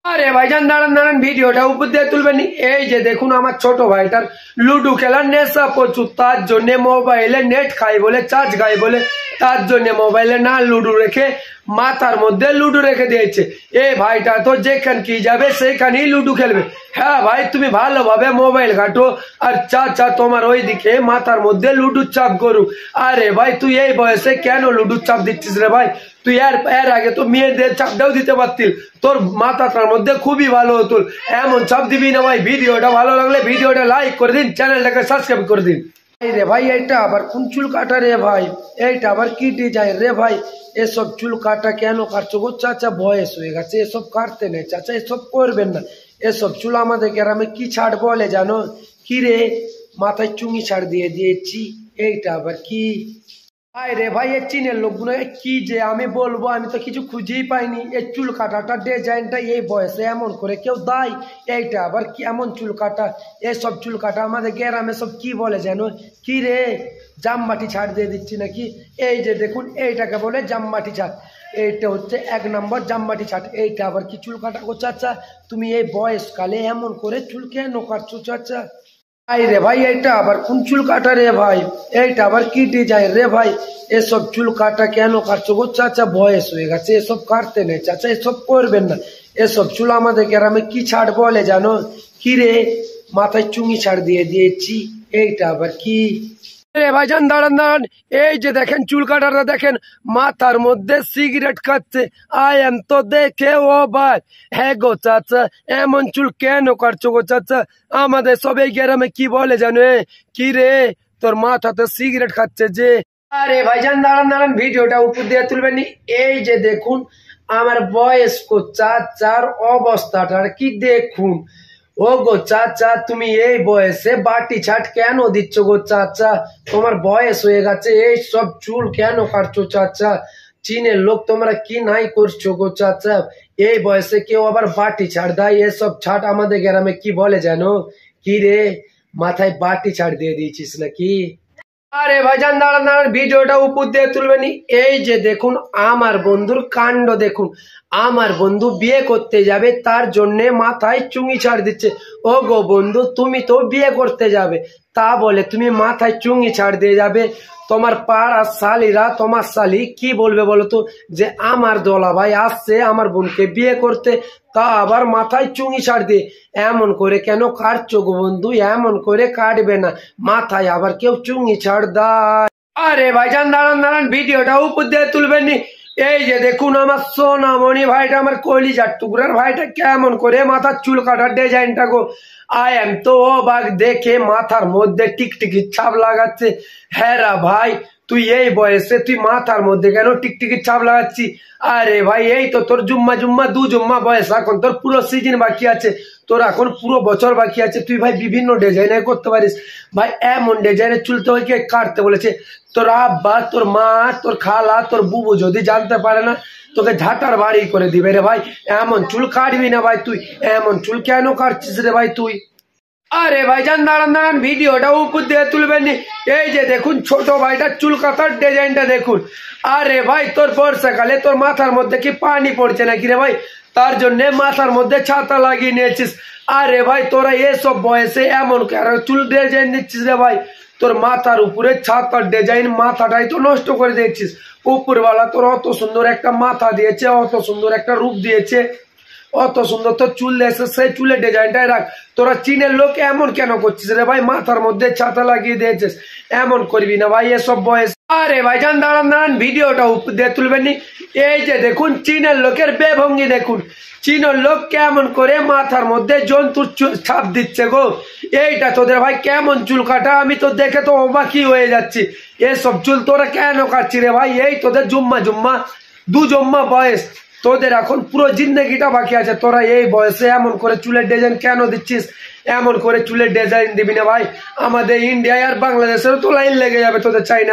আরে ভাইজান দাঁড়ান দাঁড়ান, ভিডিওটা উপর দিয়ে তুলবেন। এই যে দেখুন আমার ছোট ভাইটার লুডো খেলার নেশা প্রচুর, তার জন্য মোবাইলে নেট খাই বলে, চার্জ খাই বলে, তার জন্য মোবাইলে না লুডো রেখে মাথার মধ্যে লুডো রেখে দিয়েছে। এই ভাইটা তো যেখান কি যাবে সেখানেই লুডো খেলবে। হ্যাঁ ভাই, তুমি ভালোভাবে মোবাইল ঘাটো আর চাচা তোমার ওইদিকে মাথার মধ্যে লুডুর চাপ করুক। আরে ভাই তুই এই বয়সে কেন লুডুর চাপ দিচ্ছিস রে ভাই? তুই এর আগে তো মেয়েদের চাপটাও দিতে পারতিল, তোর মাথাটার মধ্যে খুবই ভালো হতো। এমন চাপ দিবি না ভাই। ভিডিওটা ভালো লাগলে ভিডিওটা লাইক করে দিন, চ্যানেলটাকে সাবস্ক্রাইব করে দিন। রে ভাই এইটা আবার কোন চুল কাটা রে ভাই? এইটা আবার কি ডিজাইন রে ভাই? এসব চুল কাটা কেন কাটছো গো চাচা? বয়স হয়ে গেছে, এসব কাটতে নেই চাচা, এসব করবেন না। এসব চুল আমাদের গ্রামে কি ছাড় বলে জানো? কি রে, মাথায় চুঙি ছাড় দিয়ে দিয়েছি। এইটা আবার কি? রে ভাই এর চীনের লোকগুলো কি যে আমি বলবো, আমি তো কিছু খুঁজেই পাইনি। এই চুল কাটাটা ডিজাইনটা এই বয়সে এমন করে কেউ দেয়? এইটা আবার কি এমন চুল কাটা? এসব চুল কাটা আমাদের গ্রামে সব কি বলে জানো? কি রে, জামবাটি ছাড় দিয়ে দিচ্ছি নাকি? এই যে দেখুন, এইটাকে বলে জামবাটি ছাড়। এইটা হচ্ছে 1 নম্বর জামবাটি ছাড়। এইটা আবার কি চুল কাটা গো চাচা? তুমি এই বয়সকালে এমন করে চুল কেন কাটছো চাচা? রে ভাই এইটা আবার কোন চুল কাটা রে ভাই? এইটা আবার কি ডিজাইন রে ভাই? এসব চুল কাটা কেন কাটছো গো চাচা? বয়স হয়ে গেছে, এসব কাটতে নেই চাচা, এসব করবেন না। এসব চুল আমাদের গ্রামে কি ছাড় বলে জানো? কি রে, মাথায় চুঙি ছাড় দিয়ে দিয়েছি। এইটা আবার কি রে ভাইজান? দাঁড়ান দাঁড়ান, এই যে দেখেন চুল কাটাটা দেখেন, মাথার মধ্যে সিগারেট খাচ্ছে। আই এম তো দেখে ও ভাই। হ্যাঁ গো চাচা, এমন চুল কেন কাটছো গো চাচা? আমাদের সবাই গ্রামে কি বলে জানো? কি রে, তোর মাথাতে সিগারেট খাচ্ছে যে। আরে ভাইজান দাঁড়ান দাঁড়ান, ভিডিওটা উপর দিয়ে তুলবেন। এই যে দেখুন আমার বয়স্ক চাচার অবস্থাটার কি দেখুন। ও গো চাচা, তুমি এই বয়সে বাটি ছাট কেন দিচ্ছ গো চাচা? তোমার বয়স হয়ে গেছে, এই সব চুল কেন কাটছো চাচা? চীনের লোক তোমরা কি নাই করছো গো চাচা? এই বয়সে কেউ আবার বাটি ছাড় দেয়? এসব ছাট আমাদের গ্রামে কি বলে জানো? কি রে, মাথায় বাটি ছাড় দিয়ে দিয়েছিস নাকি? আরে ভাইজান দাঁড়ান দাঁড়ান, ভিডিওটা উপর দিয়ে তুলবেন। এই যে দেখুন আমার বন্ধুর কাণ্ড দেখুন। আমার বন্ধু বিয়ে করতে যাবে, তার জন্য মাথায় চুঙি ছাড় দিচ্ছে। ও গো বন্ধু, তুমি তো বিয়ে করতে যাবে, তা বলে তুমি মাথায় চুঙি ছাড় দিয়ে যাবে? তোমার পাড়ার শালিরা, তোমার শালি কি বলবে বলো তো? যে আমার দোলা ভাই আসছে আমার বোনকে বিয়ে করতে, তা আবার মাথায় চুঙি ছাড় দিয়ে। এমন করে কেন কাটছো গো বন্ধু? এমন করে কাটবে না, মাথায় আবার কেউ চুঙি ছাড় দেয়? আরে ভাইজান দাঁড়ান দাঁড়ান, ভিডিওটা উপর দিয়ে তুলবেন। এই যে দেখুন আমার সোনামণি ভাইটা, আমার কলিজার টুকরার ভাইটা কেমন করে মাথার চুল কাটার ডিজাইনটা গো। আই এম তো অবাক দেখে, মাথার মধ্যে টিকটিকির ছাপ লাগাচ্ছে। হ্যাঁ রা ভাই, তুই এই বয়সে তুই মাথার মধ্যে কেন টিকটিকির ছাপ লাগাচ্ছি? আরে ভাই এই তো তোর জুম্মা জুম্মা 2 জুম্মা বয়স, এখন তোর পুরো সিজন বাকি আছে, তোর এখন পুরো বছর বাকি আছে। তুই ভাই বিভিন্ন ডিজাইনে করতে পারিস ভাই। এমন ডিজাইনের চুল তোকে কাটতে বলেছে তোর আব্বা, তোর মা, তোর খালা, তোর বুবু যদি জানতে পারে না, তোকে ঝাঁটার বাড়ি করে দিবে রে ভাই। এমন চুল কাটবি না ভাই তুই। এমন চুল কেন কাটছিস রে ভাই তুই? আরে ভাইজান দাঁড়ান দাঁড়ান, ভিডিওটা উপর দিয়ে তুলবেন। এই যে দেখুন ছোট ভাইটার চুল কাটার ডিজাইনটা দেখুন। আরে ভাই তোর বর্ষাকালে তোর মাথার মধ্যে কি পানি পড়ছে নাকি রে ভাই? তার জন্য মাথার মধ্যে ছাতা লাগিয়ে নিয়েছিস। আরে ভাই তোরা এসব বয়সে এমন চুল ডিজাইন দিচ্ছিস রে ভাই? তোর মাথার উপরে ছাতার ডিজাইন, মাথাটাই তো নষ্ট করে দিচ্ছিস। উপরওয়ালা তোর অত সুন্দর একটা মাথা দিয়েছে, অত সুন্দর একটা রূপ দিয়েছে, অত সুন্দর তোর চুল দিয়েছে, সেই চুলের ডিজাইনটাই রাখ। তোরা চীনের লোক এমন কেন করছিস রে ভাই? মাথার মধ্যে ছাতা লাগিয়ে দিয়েছিস, এমন করবি না ভাই এসব বয়স। আরে ভাইজান দাঁড়ান দাঁড়ান, ভিডিওটা উপর দিয়ে তুলবেন। এই যে দেখুন চীনের লোকের বেভঙ্গি দেখুন। চীনের লোক কেমন করে মাথার মধ্যে জন্তুর ছাপ দিচ্ছে গো। এইটা তোদের ভাই কেমন চুল কাটা? আমি তো দেখে তো অবাকই হয়ে যাচ্ছি। এসব চুল তোরা কেন কাটছি রে ভাই? এই তোদের জুম্মা জুম্মা 2 জুম্মা বয়স, তোদের এখন পুরো জিন্দগিটা বাকি আছে। তোরা এই বয়সে এমন করে চুলের ডিজাইন কেন দিচ্ছিস? এমন করে চুলের ডিজাইন দিবি না ভাই। আমাদের ইন্ডিয়ায় আর বাংলাদেশেরও তো লাইন লেগে যাবে তোদের, চাই না।